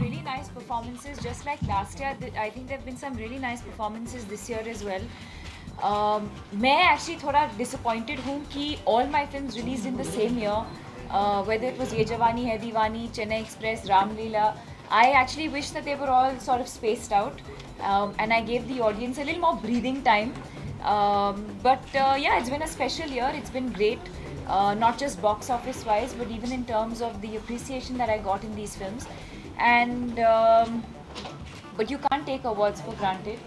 really nice performances. Just like last year, I think there have been some really nice performances this year as well. मैं actually थोड़ा disappointed हूँ कि all my films released in the same year, whether it was ये जवानी है दीवानी, Chennai Express, Ram Leela, I actually wish that they were all sort of spaced out, and I gave the audience a little more breathing time. But yeah, it's been a special year. It's been great, not just box office wise, but even in terms of the appreciation that I got in these films. And but you can't take awards for granted.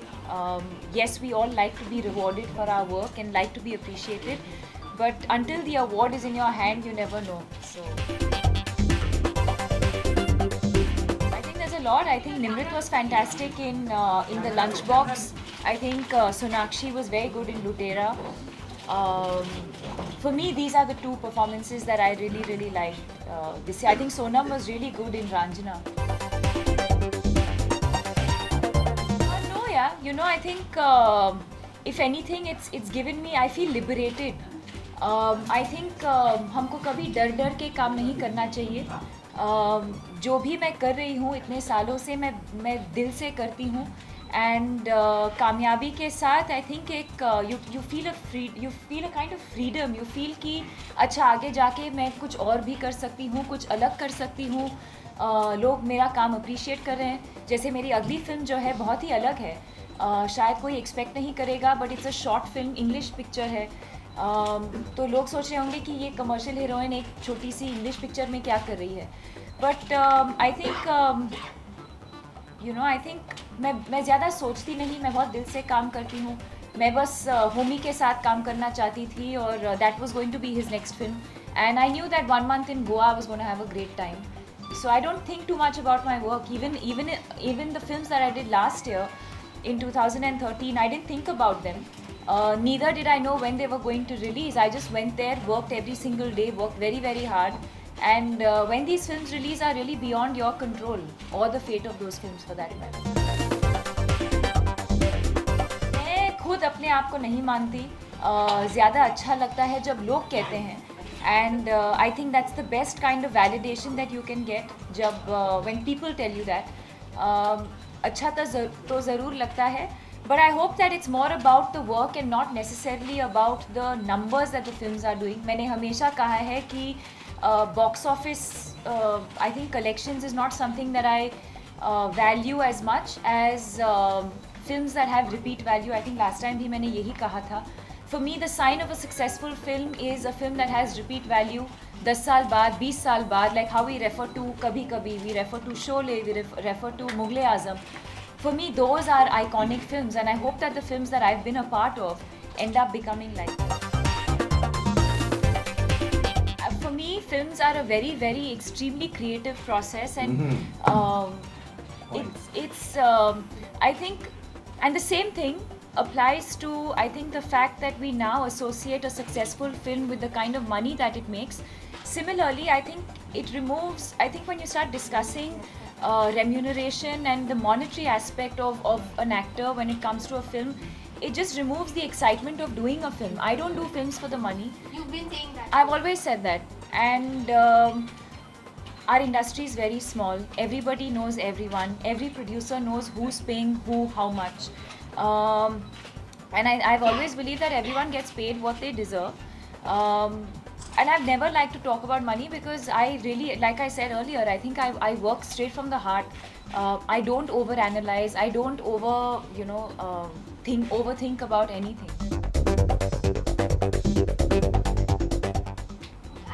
Yes, we all like to be rewarded for our work and like to be appreciated, but until the award is in your hand, you never know. So I think there's a lot. I think Nimrit was fantastic in the Lunchbox. I think Sonakshi was very good in Lutera. For me, these are the two performances that I really liked this year. I think Sonam was really good in Ranjana. No, yeah, I think if anything, it's given me. I feel liberated. I think हमको कभी डर के काम नहीं करना चाहिए. जो भी मैं कर रही हूँ इतने सालों से मैं दिल से करती हूँ. And कामयाबी के साथ I think एक you feel a kind of freedom. You feel कि अच्छा आगे जाके मैं कुछ और भी कर सकती हूँ, कुछ अलग कर सकती हूँ. लोग मेरा काम अप्रिशिएट कर रहे हैं. जैसे मेरी अगली फिल्म जो है बहुत ही अलग है. शायद कोई एक्सपेक्ट नहीं करेगा, but it's a short film, English picture है. तो लोग सोच रहे होंगे कि ये कमर्शियल हीरोइन एक छोटी सी इंग्लिश पिक्चर में क्या कर रही है. But I think I think मैं ज़्यादा सोचती नहीं. मैं बहुत दिल से काम करती हूँ. मैं बस होमी के साथ काम करना चाहती थी, और that was going to be his next film. And I knew that 1 month in Goa I was going to have a great time. So I don't think too much about my work. Even the films that I did last year in 2013, I didn't think about them. Neither did I know when they were going to release. I just went there, worked every single day, worked very hard. And when these films release are really beyond your control, or the fate of those films for that matter. मैं खुद अपने आप को नहीं मानती. ज़्यादा अच्छा लगता है जब लोग कहते हैं. And I think that's the best kind of validation that you can get जब when people tell you that. अच्छा तो ज़रूर लगता है. But I hope that it's more about the work and not necessarily about the numbers that the films are doing. मैंने हमेशा कहा है कि box office, I think collections is not something that I value as much as films that have repeat value. I think last time भी मैंने यही कहा था. For me, the sign of a successful film is a film that has repeat value. 10 साल बाद, 20 साल बाद, like how we refer to Kabhi Kabhi, we refer to Sholay, we refer to Mughal-e-Azam. For me, those are iconic films, and I hope that the films that I've been a part of end up becoming like that. For me, films are a very extremely creative process, and it's I think, and the same thing applies to, I think, the fact that we now associate a successful film with the kind of money that it makes. Similarly, I think it removes, I think when you start discussing remuneration and the monetary aspect of an actor when it comes to a film, it just removes the excitement of doing a film. I don't do films for the money. You've been saying that. I've always said that. And our industry is very small. Everybody knows everyone. Every producer knows who's paying who how much. And I've always believed that everyone gets paid what they deserve. And I've never liked to talk about money because I really, like I said earlier, I think I work straight from the heart. I don't overanalyze. I don't overthink about anything.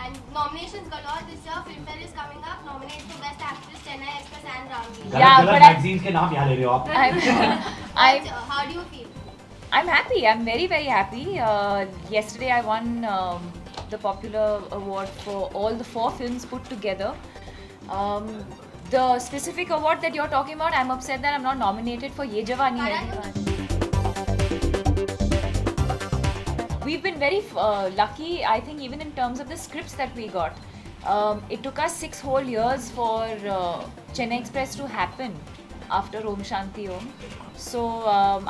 And nominations galore this year. Filmfare is coming up. Nominated for Best Actress, Chennai Express and Ram Leela. Yeah, गलत but I- magazines के नाम यहाँ ले रहे हो आप. How do you feel? I'm happy. I'm very happy. Yesterday I won the Popular Award for all the 4 films put together. The specific award that you're talking about, I'm upset that I'm not nominated for Ye Jawani Hai Deewani. We've been very lucky, I think, even in terms of the scripts that we got. It took us 6 whole years for Chennai Express to happen after Om Shanti Om. So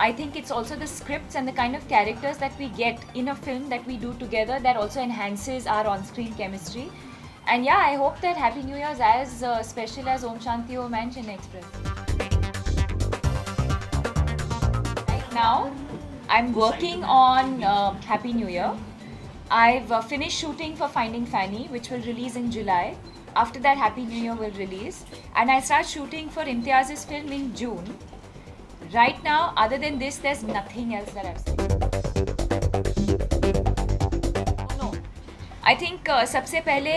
I think it's also the scripts and the kind of characters that we get in a film that we do together that also enhances our on-screen chemistry. And yeah, I hope that Happy New Year is as special as Om Shanti Om and Chennai Express. Right now, I'm working on Happy New Year. I've finished shooting for Finding Fanny, which will release in July. After that, Happy New Year will release. And I start shooting for Imtiaz's film in June. Right now, other than this, there's nothing else that I've seen. No. I think सबसे पहले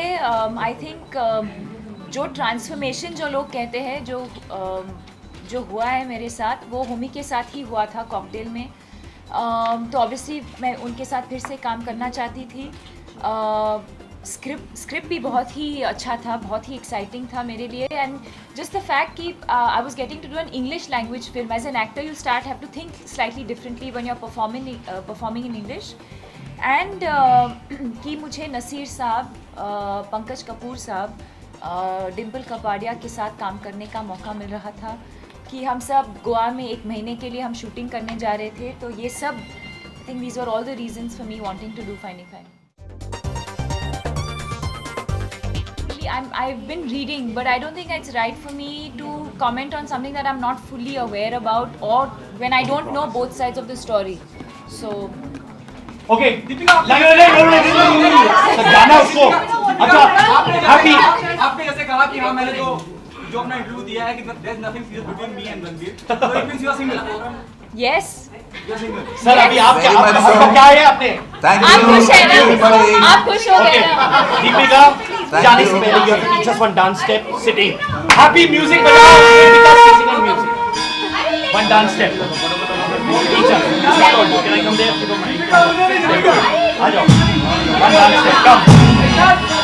I think जो transformation जो लोग कहते हैं जो हुआ है मेरे साथ वो हुमी के साथ ही हुआ था कॉकटेल में. तो ऑब्वियसली मैं उनके साथ फिर से काम करना चाहती थी. स्क्रिप्ट भी बहुत ही अच्छा था, बहुत ही एक्साइटिंग था मेरे लिए. एंड जस्ट द फैक्ट कि I was getting to do an English language film. As an actor you start have to think slightly differently when you are performing in English. And कि मुझे नसीर साहब, पंकज कपूर साहब, डिम्पल कपाड़िया के साथ काम करने का मौका मिल रहा था. कि हम सब गोवा में 1 महीने के लिए हम शूटिंग करने जा रहे थे. तो ये सब I think these are all the reasons for me wanting to do Finding Fanny. I've been reading, but I don't think it's right for me to comment on something that I'm not fully aware about, or when I don't know both sides of the story. So. Okay. Deepika गाना उसको. अच्छा. Happy. आपने जैसे कहा कि हाँ मैंने जो अपना इंटरव्यू दिया है कि there's nothing serious between me and Ranbir. So it means you are single. Yes. Sir अभी आपका क्या है आपने? आप खुश हैं ना? आप खुश हो गए ना? दीपिका जाने से पहले you have to teach us one dance step sitting. Happy music बजाओ. Deepika singing and music. One dance step. Teach us. Can I come there? आ जाओ. One dance step. Come.